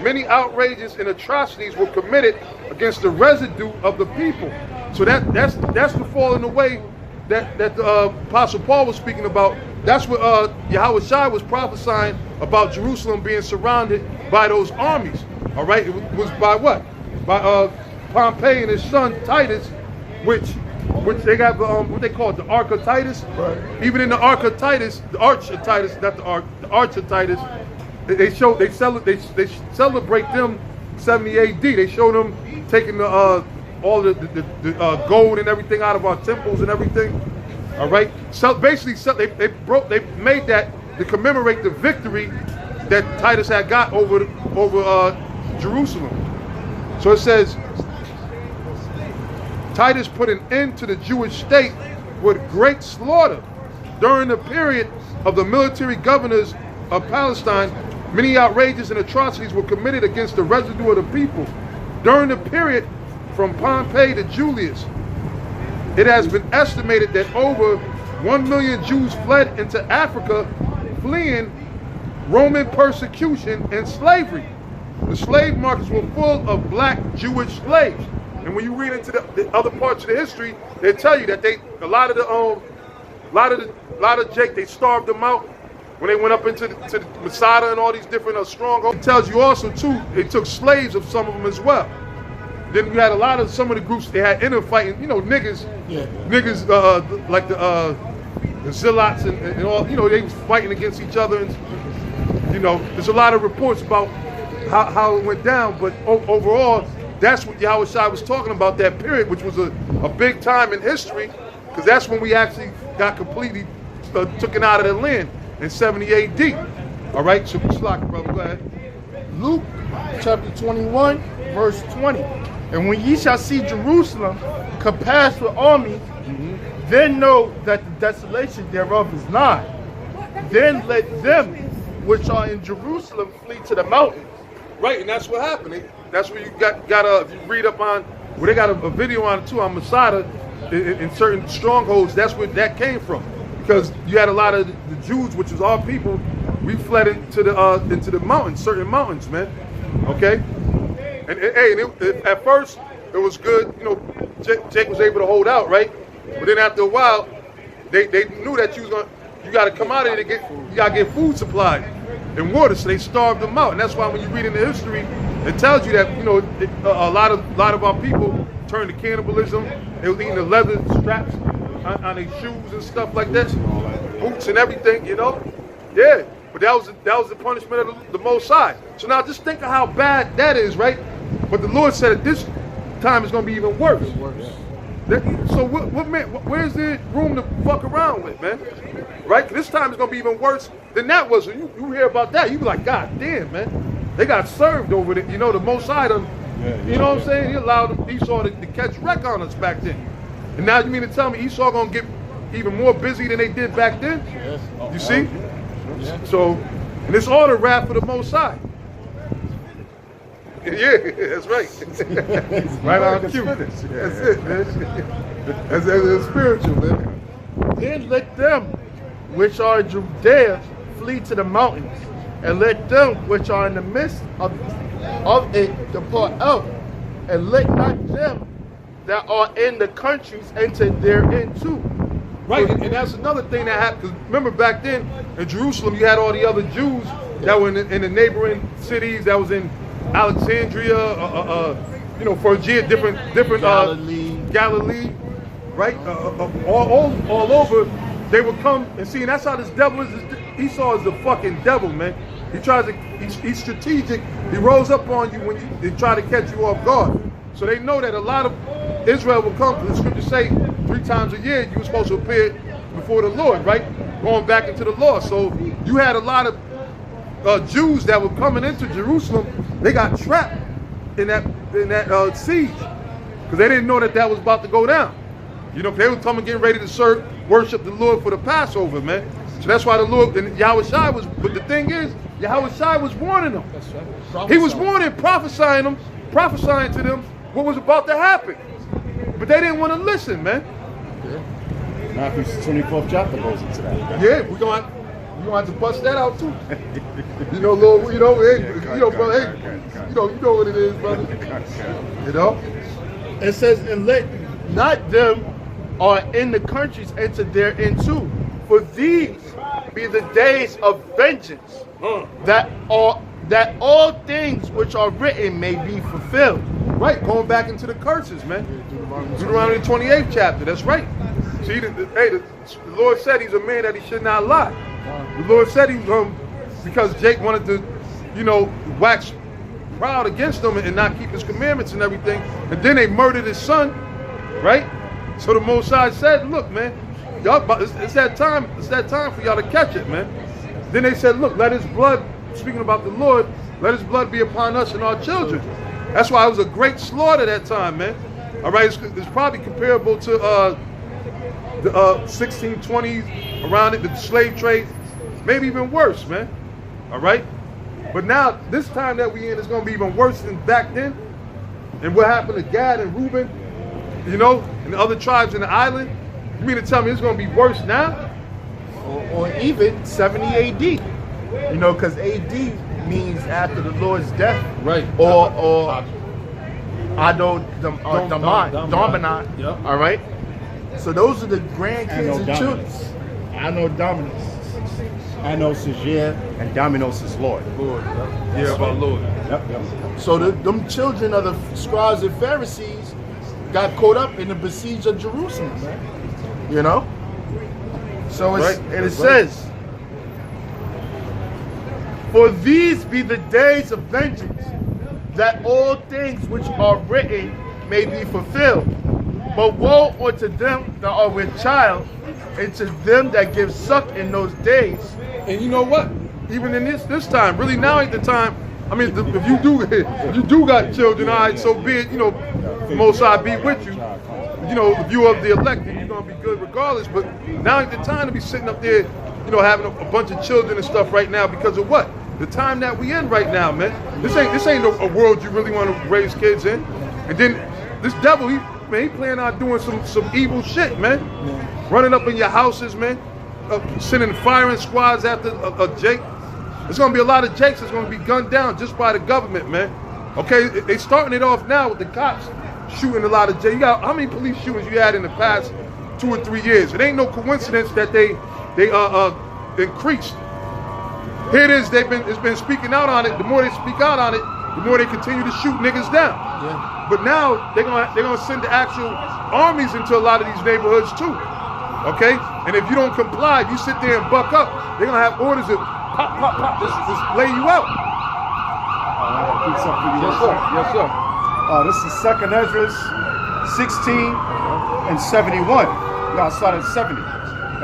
S1: many outrages and atrocities were committed against the residue of the people. So that's the falling away that the Apostle Paul was speaking about. That's what Yahushua was prophesying about Jerusalem being surrounded by those armies. All right, it was by what? By Pompey and his son Titus, which they got what they call it, the Ark of Titus.
S2: Right.
S1: Even in the Ark of Titus, the Arch of Titus, not the Ark, the Arch of Titus, they celebrate them 70 AD. They show them taking all the gold and everything out of our temples and everything. All right. So basically, they made that to commemorate the victory that Titus had got over Jerusalem. So it says, Titus put an end to the Jewish state with great slaughter. During the period of the military governors of Palestine, many outrages and atrocities were committed against the residue of the people. During the period from Pompey to Julius, it has been estimated that over 1 million Jews fled into Africa, fleeing Roman persecution and slavery. The slave markets were full of black Jewish slaves. And when you read into the other parts of the history, they tell you that a lot of Jake, they starved them out when they went up into the Masada and all these different strongholds. It tells you also too, they took slaves of some of them as well. Then you had some of the groups, they had inner fighting, niggas, like the Zealots and all, they was fighting against each other. And, there's a lot of reports about how it went down, but overall, that's what Yahushua was talking about, that period, which was a big time in history, because that's when we actually got completely taken out of the land in 70 AD. All right, so brother, go ahead.
S3: Luke chapter 21, verse 20. And when ye shall see Jerusalem compassed with armies, then know that the desolation thereof is nigh. Then let them which are in Jerusalem flee to the mountains.
S1: Right, and that's what happened. That's where you got if you read up on, well, they got a video on it too, on Masada, in certain strongholds. That's where that came from, because you had a lot of the Jews, which was our people. We fled into the mountains, certain mountains, man. Okay, and at first it was good. Jake was able to hold out, right? But then after a while, they knew that you got to come out of there you got to get food supplies and water, so they starved them out. And that's why when you read in the history, it tells you that a lot of our people turned to cannibalism. They were eating the leather straps on their shoes and stuff like that, boots and everything. Yeah. But that was the punishment of the Most High. So now just think of how bad that is, right? But the Lord said at this time it's going to be even worse. So where's the room to fuck around with, man? Right? This time it's going to be even worse than that was. When you hear about that, you be like, God damn, man. They got served over there. The Most High done, you know what I'm saying? He allowed Esau to catch wreck on us back then. And now you mean to tell me Esau going to get even more busy than they did back then?
S2: Yes.
S1: You see? So, and it's all the wrath for the Most High. Yeah, that's right. Right on cue. That's it, man. That's spiritual, man.
S3: Then let them which are in Judea flee to the mountains, and let them which are in the midst of it depart out, and let not them that are in the countries enter therein too.
S1: Right, and that's another thing that happened. Because remember back then in Jerusalem, you had all the other Jews that were in the neighboring cities. That was in Alexandria, Phrygia, different Galilee, right? All over. They would come and see, and that's how this devil is. Esau is the fucking devil, man. He tries to. He's strategic. He rolls up on you when they try to catch you off guard. So they know that a lot of Israel will come. The scriptures say 3 times a year you were supposed to appear before the Lord, right? Going back into the law. So you had a lot of Jews that were coming into Jerusalem. They got trapped in that siege because they didn't know that was about to go down. You know, they were coming, getting ready to worship the Lord for the Passover, man. So that's why the Lord and Yahweh Shai was. But the thing is, Yahweh Shai was warning them. That's right. He was warning, prophesying to them what was about to happen. But they didn't want to listen, man.
S2: Yeah. Matthew's 24th chapter goes into that.
S1: Yeah, we're going to have to bust that out too. You know, Lord, brother, you know what it is, brother. You know?
S3: It says, and let not them are in the countries enter therein too. For these be the days of vengeance, that all things which are written may be fulfilled.
S1: Right, going back into the curses, man. Deuteronomy 28th chapter, that's right. See, the Lord said he's a man that he should not lie. The Lord said because Jake wanted to, wax proud against him and not keep his commandments and everything, and then they murdered his son, right? So the Most High said, look, man, y'all, it's that time for y'all to catch it, man. Then they said, look, let his blood, speaking about the Lord, let his blood be upon us and our children. That's why it was a great slaughter that time, man. All right, it's probably comparable to the 1620s, around it, the slave trade, maybe even worse, man. All right? But now, this time that we in is going to be even worse than back then. And what happened to Gad and Reuben, and the other tribes in the island? You mean to tell me it's going to be worse now?
S3: Or even 70 AD. Because AD means after the Lord's death.
S1: Right.
S3: Or Dominant.
S1: Yep.
S3: All right? So those are the grandkids and children. Anno Dominus.
S2: Anno Sagier and Dominus is Lord.
S1: Yeah, about Lord.
S2: Yep.
S3: So them children of the scribes and Pharisees got caught up in the besiege of Jerusalem, man. So it says, for these be the days of vengeance, that all things which are written may be fulfilled. But woe unto them that are with child, and to them that give suck in those days.
S1: And you know what? Even in this time, really now ain't the time. I mean, if you do got children, all right, so be it. Most High be with you. If you of the elect, then you're gonna be good regardless. But now ain't the time to be sitting up there, having a bunch of children and stuff right now because of what? The time that we in right now, man. This ain't a world you really want to raise kids in. And then this devil, he planning on doing some evil shit, man. Running up in your houses, man. Sending firing squads after a Jake. There's gonna be a lot of Jakes that's gonna be gunned down just by the government, man. Okay, they starting it off now with the cops shooting a lot of Jakes. You got how many police shootings you had in the past 2 or 3 years? It ain't no coincidence that they increased. Here it is. It's been speaking out on it. The more they speak out on it, the more they continue to shoot niggas down. Yeah. But now they're gonna send the actual armies into a lot of these neighborhoods too. Okay? And if you don't comply, if you sit there and buck up, they're gonna have orders of pop, just lay you out. Yes, sir.
S2: This is 2nd Ezra 16 and 71. Y'all started at 70.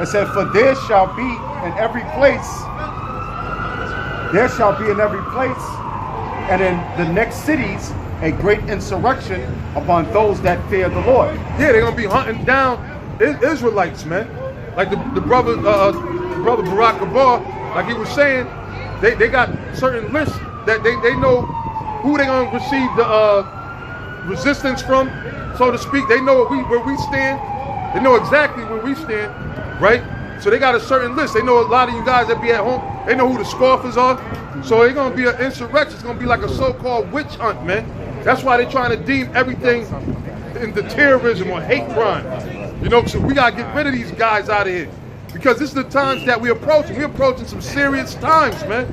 S2: It said, for there shall be in every place, and in the next cities, a great insurrection upon those that fear the Lord.
S1: Yeah, they're gonna be hunting down Israelites, man. Like the brother Barack Obama, like he was saying, they got certain lists that they know who they gonna receive the resistance from, so to speak. They know where we stand. They know exactly where we stand, right? So they got a certain list. They know a lot of you guys that be at home. They know who the scoffers are. So it's gonna be an insurrection. It's gonna be like a so-called witch hunt, man. That's why they're trying to deem everything into terrorism or hate crime. You know, so we gotta get rid of these guys out of here, because this is the times that we're approaching. We're approaching some serious times, man.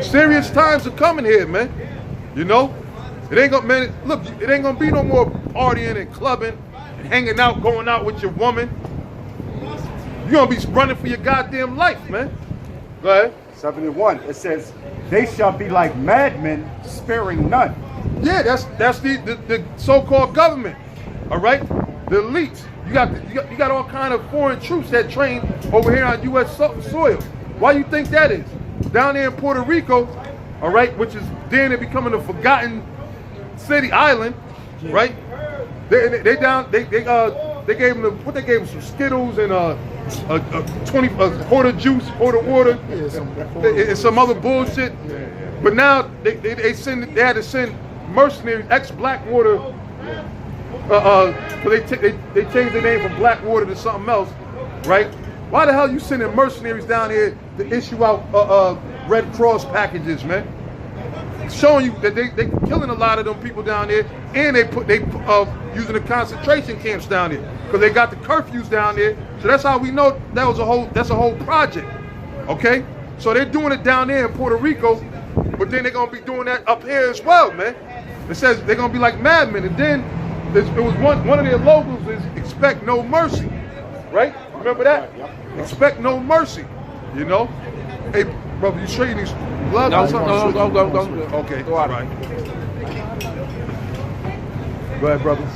S1: Serious times are coming here, man. You know, it ain't gonna, man. Look, it ain't gonna be no more partying and clubbing and hanging out, going out with your woman. You're gonna be running for your goddamn life, man. Go ahead.
S2: 71. It says, "They shall be like madmen, sparing none."
S1: Yeah, that's the so-called government. All right, the elites. You got all kind of foreign troops that train over here on U.S. soil. Why you think that is? Down there in Puerto Rico, all right, which is then they're becoming a forgotten city island, right? They gave them some Skittles and a 20 quarter juice, quarter water, and some other bullshit. But now they had to send mercenaries, ex-Blackwater. They changed their name from Blackwater to something else, right? Why the hell you sending mercenaries down here to issue out Red Cross packages, man? Showing you that they killing a lot of them people down there, and they using the concentration camps down there because they got the curfews down there. So that's how we know that's a whole project. Okay, so they're doing it down there in Puerto Rico, but then they're gonna be doing that up here as well, man. It says they're gonna be like madmen, and then it was one of their logos is "Expect No Mercy," right? Remember that? Expect no mercy. You know, hey brother, you sure you need blood?
S3: No.
S1: Okay, all right. Go ahead, brothers.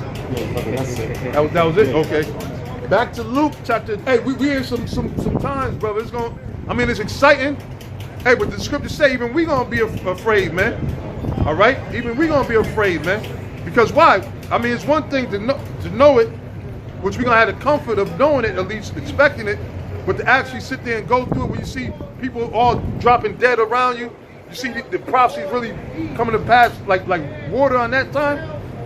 S1: That was it. Okay.
S3: Back to Luke chapter.
S1: Hey, we in some times, brother. It's exciting. Hey, but the scriptures say even we gonna be afraid, man. All right, even we gonna be afraid, man. Because why? I mean, it's one thing to know it, which we're gonna have the comfort of knowing it, at least expecting it, but to actually sit there and go through it, when you see people all dropping dead around you, you see the prophecies really coming to pass like water on that time,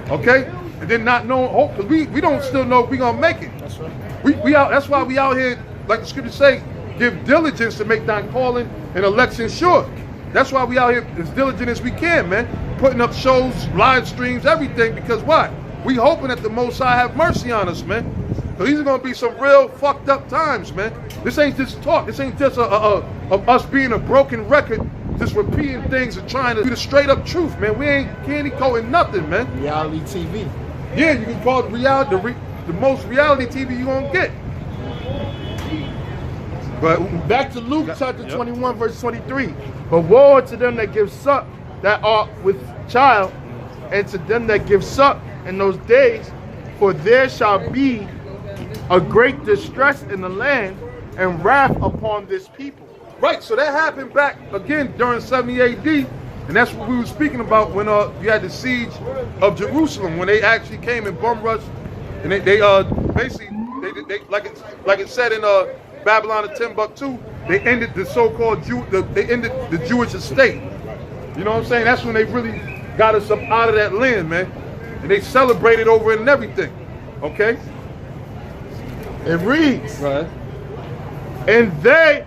S1: okay? And then not knowing hope, because we don't still know if we're gonna make it.
S3: That's right.
S1: We out. That's why we out here, like the scriptures say, give diligence to make thine calling and election sure. That's why we out here as diligent as we can, man. Putting up shows, live streams, everything, because what? We hoping that the Most High have mercy on us, man. Because these are going to be some real fucked up times, man. This ain't just talk. This ain't just of us being a broken record, just repeating things and trying to do the straight up truth, man. We ain't candy coating nothing, man.
S3: Reality TV.
S1: Yeah, you can call it reality, the most reality TV you gonna get. But
S3: back to Luke chapter 21, verse 23. But woe to them that give suck, that are with child, and to them that give suck in those days, for there shall be a great distress in the land and wrath upon this people.
S1: Right, so that happened back again during 70 AD, and that's what we were speaking about when you had the siege of Jerusalem, when they actually came and bum rushed, and they basically like it said in Babylon and Timbuktu, they ended the so-called they ended the Jewish estate. You know what I'm saying? That's when they really got us up out of that land, man. And they celebrated over it and everything. Okay?
S3: It reads,
S1: right.
S3: And they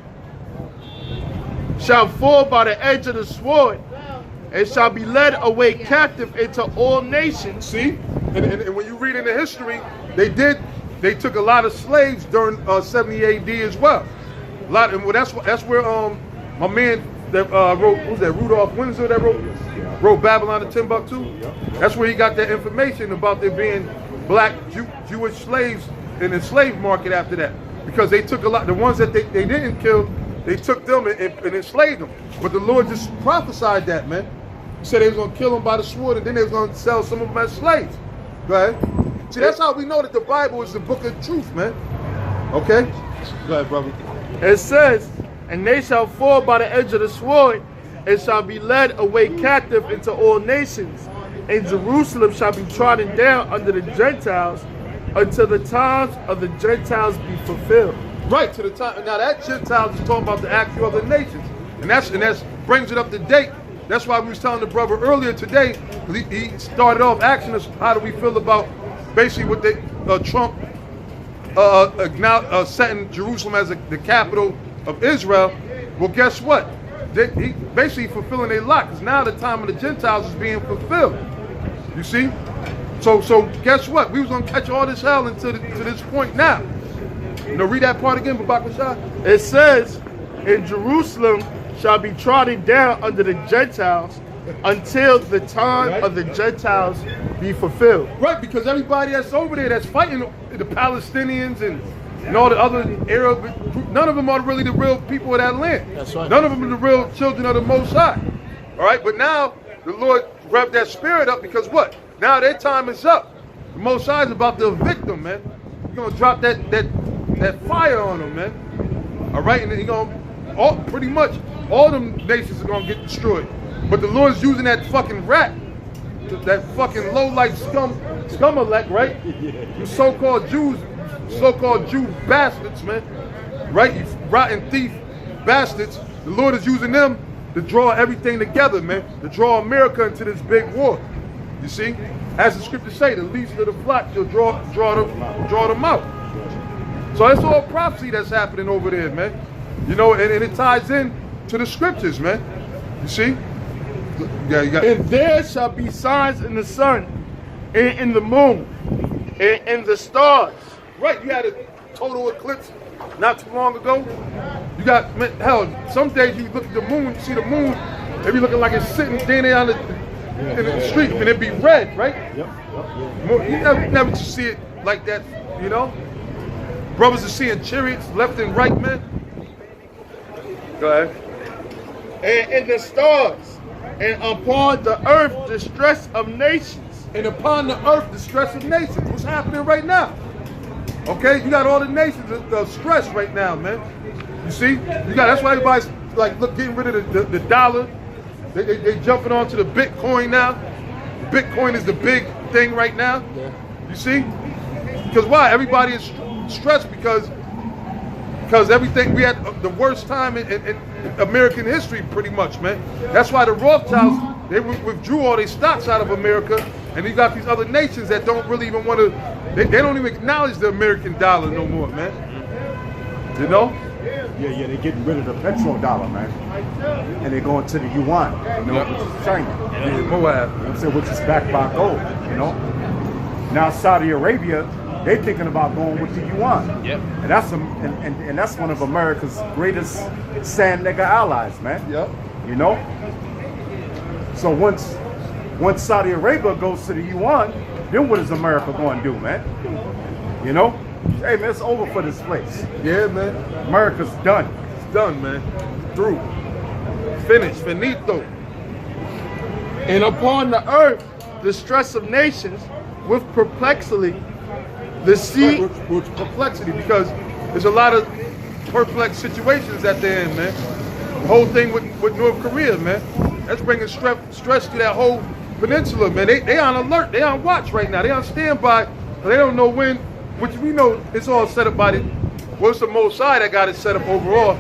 S3: shall fall by the edge of the sword, and shall be led away captive into all nations.
S1: See? And when you read in the history, they took a lot of slaves during 70 AD as well. A lot, and that's where my man that wrote, who's that, Rudolph Windsor, that wrote Babylon and Timbuktu. That's where he got that information about there being black Jewish slaves in the slave market after that, because they took a lot. The ones that they didn't kill, they took them and enslaved them. But the Lord just prophesied that, man. He said they was gonna kill them by the sword, and then they was gonna sell some of them as slaves. Go ahead. See, that's how we know that the Bible is the book of truth, man. Okay? Go ahead, brother.
S3: It says, and they shall fall by the edge of the sword, and shall be led away captive into all nations. And Jerusalem shall be trodden down under the Gentiles, until the times of the Gentiles be fulfilled.
S1: Right, to the time. Now that Gentiles is talking about the actual other nations. And that's brings it up to date That's why we was telling the brother earlier today, he started off asking us, how do we feel about basically what Trump setting Jerusalem as the capital of Israel. Well, guess what? He basically fulfilling their lot, because now the time of the Gentiles is being fulfilled. You see? So guess what? We was going to catch all this hell to this point now. Read that part again, Babak Shah.
S3: It says, in Jerusalem shall be trodden down under the Gentiles until the time of the Gentiles be fulfilled.
S1: Right, because everybody that's over there that's fighting the Palestinians and all the other Arab, none of them are really the real people of that land.
S3: That's right.
S1: None of them are the real children of the Most High. All right, but now the Lord revved that spirit up, because what? Now their time is up. The Most High is about to evict them, man. He's gonna drop that fire on them, man. All right, and then pretty much all them nations are gonna get destroyed. But the Lord's using that fucking rat, that fucking low-life scum-elect, right? You so-called Jews, so-called Jew bastards, man. Right? You rotten thief bastards. The Lord is using them to draw everything together, man. To draw America into this big war. You see? As the scriptures say, the least of the flock shall draw them out. So it's all prophecy that's happening over there, man. And it ties in to the scriptures, man. You see? Yeah, you got.
S3: And there shall be signs in the sun, and in the moon, and in the stars.
S1: Right, you had a total eclipse not too long ago. You got, hell, some days you look at the moon, you see the moon, it be looking like it's sitting down in the street, and it be red, right?
S3: Yep.
S1: You never see it like that, Brothers are seeing chariots left and right, man. Go ahead.
S3: And in the stars, and upon the earth distress of nations.
S1: And upon the earth distress of nations. What's happening right now? Okay, you got all the nations stressed right now, man. You see, that's why everybody's like getting rid of the dollar. They jumping onto the Bitcoin now. Bitcoin is the big thing right now. You see, because why? Everybody is stressed because everything, we had the worst time in American history, pretty much, man. That's why the Rothschilds, they withdrew all their stocks out of America, and you got these other nations that don't really even want to. They don't even acknowledge the American dollar no more, man.
S2: Yeah, they're getting rid of the petrodollar, man. And they're going to the yuan, which is China.
S1: Yeah, Moab.
S2: Which is backed by gold, Now Saudi Arabia, they're thinking about going with the yuan.
S1: Yep.
S2: And that's one of America's greatest sand nigger allies, man.
S1: Yep.
S2: So once Saudi Arabia goes to the yuan, then what is America going to do, man? Hey, man, it's over for this place.
S1: Yeah, man.
S2: America's done.
S1: It's done, man. Through. Finished. Finito.
S3: And upon the earth, the stress of nations with perplexity, the sea.
S1: With perplexity, because there's a lot of perplexed situations at the end, man. The whole thing with North Korea, man. That's bringing stress to that whole peninsula, man. They on alert. They on watch right now. They on standby. They don't know when, which we know it's all set up by it's the Most High that got it set up overall.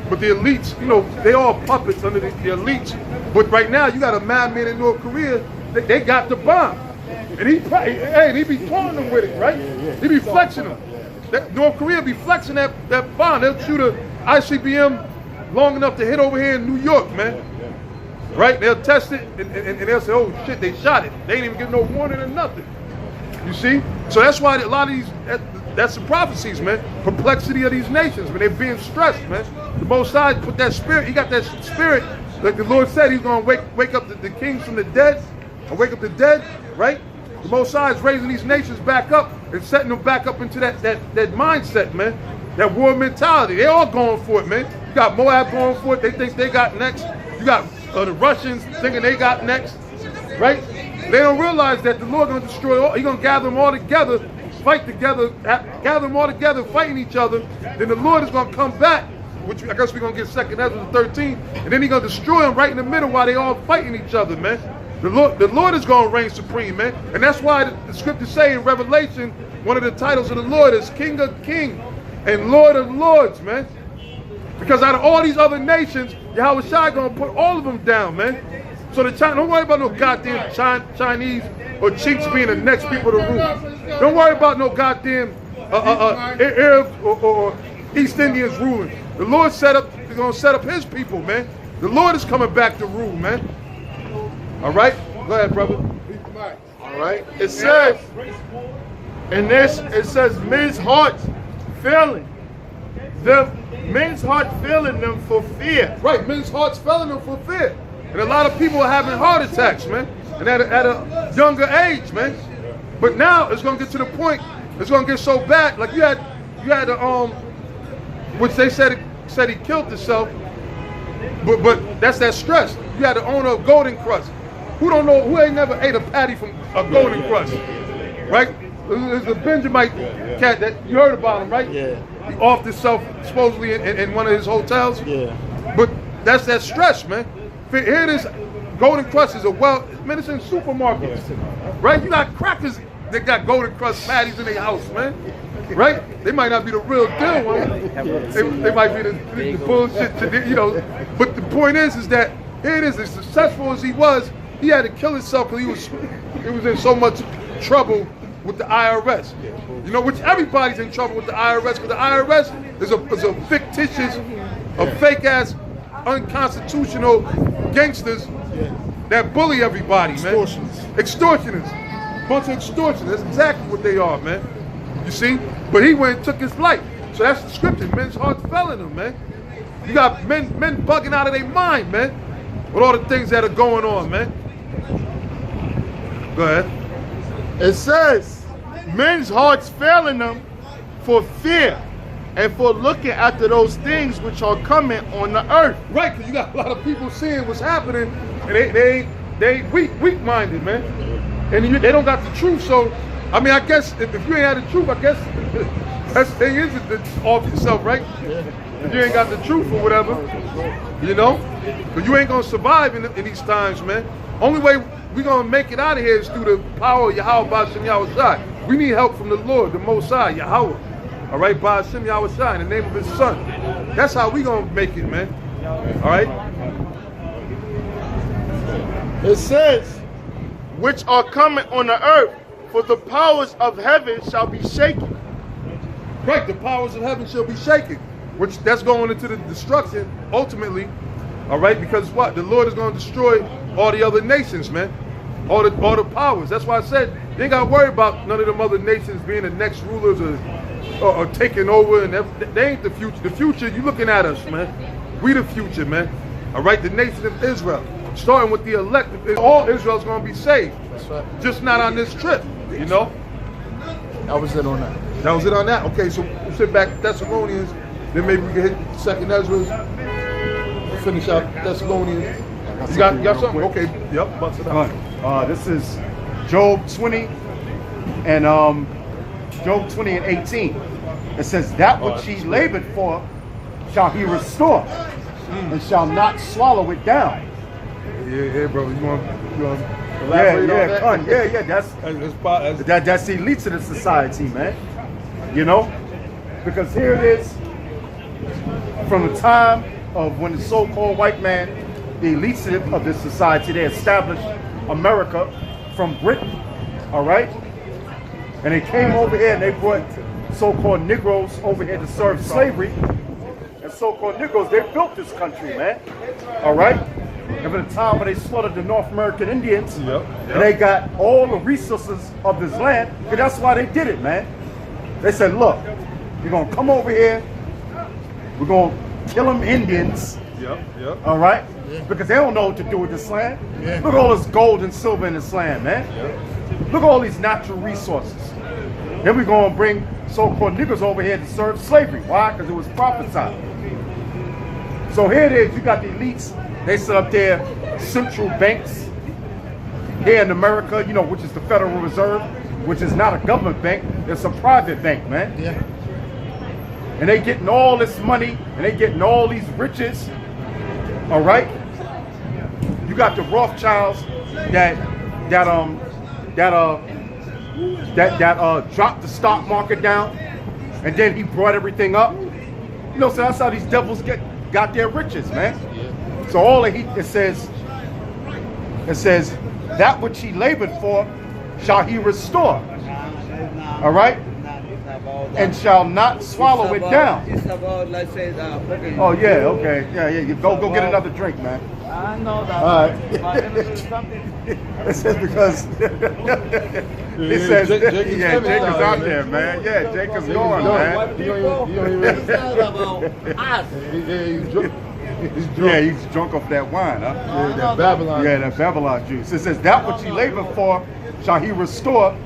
S1: But the elites, they all puppets under the elites. But right now, you got a madman in North Korea. They got the bomb. And he be taunting them with it, right? He be flexing them. North Korea be flexing that bomb. They'll shoot a ICBM long enough to hit over here in New York, man. Right? They'll test it and they'll say, oh shit, they shot it. They ain't even get no warning or nothing. You see? So that's why a lot of these, that's the prophecies, man. Perplexity of these nations, when they're being stressed, man. The Most High put that spirit, he got that spirit, like the Lord said, he's going to wake up the kings from the dead, or wake up the dead, right? The Most High is raising these nations back up and setting them back up into that mindset, man. That war mentality. They all going for it, man. You got Moab going for it. They think they got next. You got the Russians thinking they got next, right? They don't realize that the Lord going to destroy all. He's going to gather them all together, fight together, gather them all together, fighting each other. Then the Lord is going to come back, which I guess we're going to get 2 Ezra 13, and then he's going to destroy them right in the middle while they all fighting each other, man. The Lord is going to reign supreme, man. And that's why the scriptures say in Revelation, one of the titles of the Lord is King of Kings and Lord of Lords, man. Because out of all these other nations, Yahweh Shai going to put all of them down, man. So don't worry about no goddamn Chinese or Chinks being the next people to rule. Don't worry about no goddamn Arabs or East Indians ruling. The Lord is going to set up his people, man. The Lord is coming back to rule, man. All right? Go ahead, brother.
S3: All right. It says, in this, it says men's hearts failing them. Men's heart failing them for fear.
S1: Right, men's hearts failing them for fear. And a lot of people are having heart attacks, man. And at a younger age, man. But now it's gonna get to the point, it's gonna get so bad. Like you had which they said he killed himself, but that's that stress. You had the owner of Golden Crust. Who ain't never ate a patty from a Golden Crust? Right? There's a Benjamin cat that you heard about him, right?
S3: Yeah.
S1: He offed himself supposedly in one of his hotels.
S3: Yeah.
S1: But that's that stress, man. Here it is. Golden Crust is man, it's in supermarkets, right? You got crackers that got Golden Crust patties in their house, man. Right? They might not be the real deal one. They might be the bullshit, you know. But the point is that here it is. As successful as he was, he had to kill himself because he was in so much trouble with the IRS. You know, which everybody's in trouble with the IRS because the IRS is a fictitious, fake-ass, unconstitutional gangsters that bully everybody, man. Extortioners. Bunch of extortioners. That's exactly what they are, man. You see? But he went and took his life. So that's the scripture. Men's hearts failing them, man. You got men bugging out of their mind, man, with all the things that are going on, man. Go ahead.
S3: It says, men's hearts failing them for fear and for looking after those things which are coming on the earth.
S1: Right, because you got a lot of people seeing what's happening, and they weak-minded, man. And they don't got the truth, so, I mean, I guess, if you ain't had the truth, I guess, that's the thing is off yourself, right? If you ain't got the truth or whatever, you know? Because you ain't going to survive in these times, man. Only way we're going to make it out of here is through the power of Yahweh Ba'ashem Yahushai. We need help from the Lord, the Most High, Yahweh. All right, Ba'ashem Yahushai, in the name of his son. That's how we going to make it, man. All right?
S3: It says, which are coming on the earth, for the powers of heaven shall be shaken.
S1: Right, the powers of heaven shall be shaken. Which that's going into the destruction, ultimately. All right, because what? The Lord is going to destroy all the other nations, man. All the powers. That's why I said, you ain't got to worry about none of them other nations being the next rulers or taking over. And they ain't the future. The future, you looking at us, man. We the future, man. All right, the nation of Israel. Starting with the elect, all Israel's going to be saved.
S3: That's right.
S1: Just not on this trip, you know?
S3: That was it on that.
S1: That was it on that? Okay, so we'll sit back to Thessalonians, then maybe we can hit 2nd Ezra, finish out Thessalonians. You got something? Okay, yep, bust it out.
S2: This is Job 20 and Job 20 and 18. It says, that which he labored for shall he restore, and shall not swallow it down.
S1: Yeah, bro. You want to elaborate on that?
S2: That's the elites of the society, man. You know? Because here it is, from the time of when the so-called white man, the elites of this society, they established America from Britain, all right? And they came over here and they brought so-called Negroes over here to serve slavery. And so-called Negroes, they built this country, man, all right? And for the time when they slaughtered the North American Indians, and they got all the resources of this land, because that's why they did it, man. They said, look, you're going to come over here, we're going to kill them Indians, all right? Because they don't know what to do with this land. Look at all this gold and silver in this land, man. Look at all these natural resources. Then we're going to bring so-called niggas over here to serve slavery. Why? Because it was prophesied. So here it is, you got the elites. They set up their central banks here in America, you know, which is the Federal Reserve, which is not a government bank, it's a private bank, man. And they getting all this money, and they getting all these riches, all right? You got the Rothschilds that dropped the stock market down, and then he brought everything up. You know, so that's how these devils got their riches, man. So all it says, It says, that which he labored for shall he restore. All right? And shall not swallow it down.
S4: It's about, let's say,
S2: Oh, yeah, okay. Yeah, you go get another drink, man.
S4: I know that.
S2: All right.
S4: Something.
S2: It says because it says Jacob's out there, man. Yeah, Jacob's going, man.
S4: It's not about us.
S2: Yeah, he's drunk off that wine, huh?
S1: Yeah, that Babylon.
S2: Yeah, that Babylon juice. It says that which he labored for shall he restore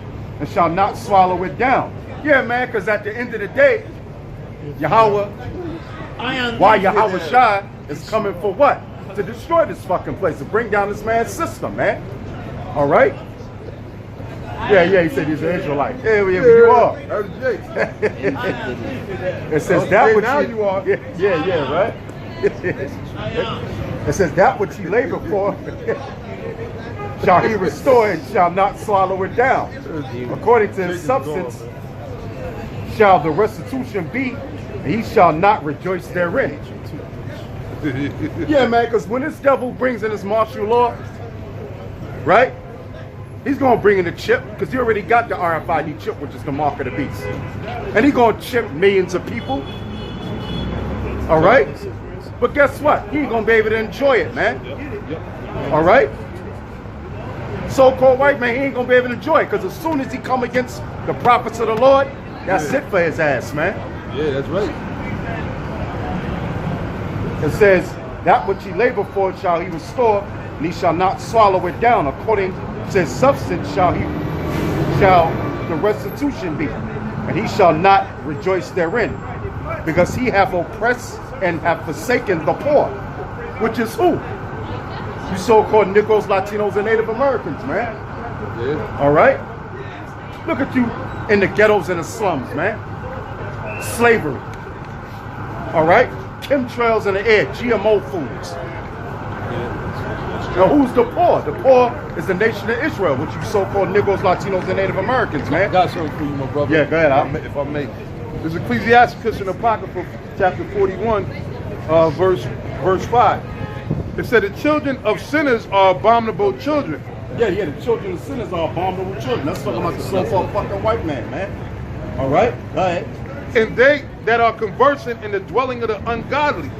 S2: and shall not swallow it down. Yeah, man, because at the end of the day, Yahweh, why Yahweh Shai is coming for what? To destroy this fucking place, to bring down this man's system, man. All right? Yeah, he said he's an Israelite. Yeah, you are.
S1: That's Jake.
S2: It says
S1: Okay,
S2: that which
S1: now you are.
S2: Yeah, right? It says that which he labored for shall he restore and shall not swallow it down. According to his substance shall the restitution be, and he shall not rejoice therein. Yeah, man, because when this devil brings in his martial law, right, he's going to bring in the chip, because he already got the RFID chip, which is the mark of the beast. And he's going to chip millions of people. All right? But guess what? He ain't going to be able to enjoy it, man. All right? So-called white man, he ain't going to be able to enjoy it, because as soon as he come against the prophets of the Lord, that's it for his ass, man.
S1: Yeah, that's right.
S2: It says, that which he labored for shall he restore, and he shall not swallow it down. According to his substance shall the restitution be, and he shall not rejoice therein, because he hath oppressed and hath forsaken the poor, which is who? You so-called Negroes, Latinos, and Native Americans, man.
S1: Yeah.
S2: All right? Look at you in the ghettos and the slums, man. Slavery. All right? Chemtrails in the air, GMO foods. Now, who's the poor? The poor is the nation of Israel, which you so-called Negroes, Latinos, and Native Americans, man.
S1: I got something for you, my brother.
S2: Yeah, go ahead.
S1: If I may. There's Ecclesiasticus in the Apocrypha, chapter 41, verse 5. It said, the children of sinners are abominable children.
S2: Yeah, the children of sinners are abominable children. That's talking about the so-called fucking white man, man. All right? Go ahead.
S1: And they that are conversant in the dwelling of the ungodly.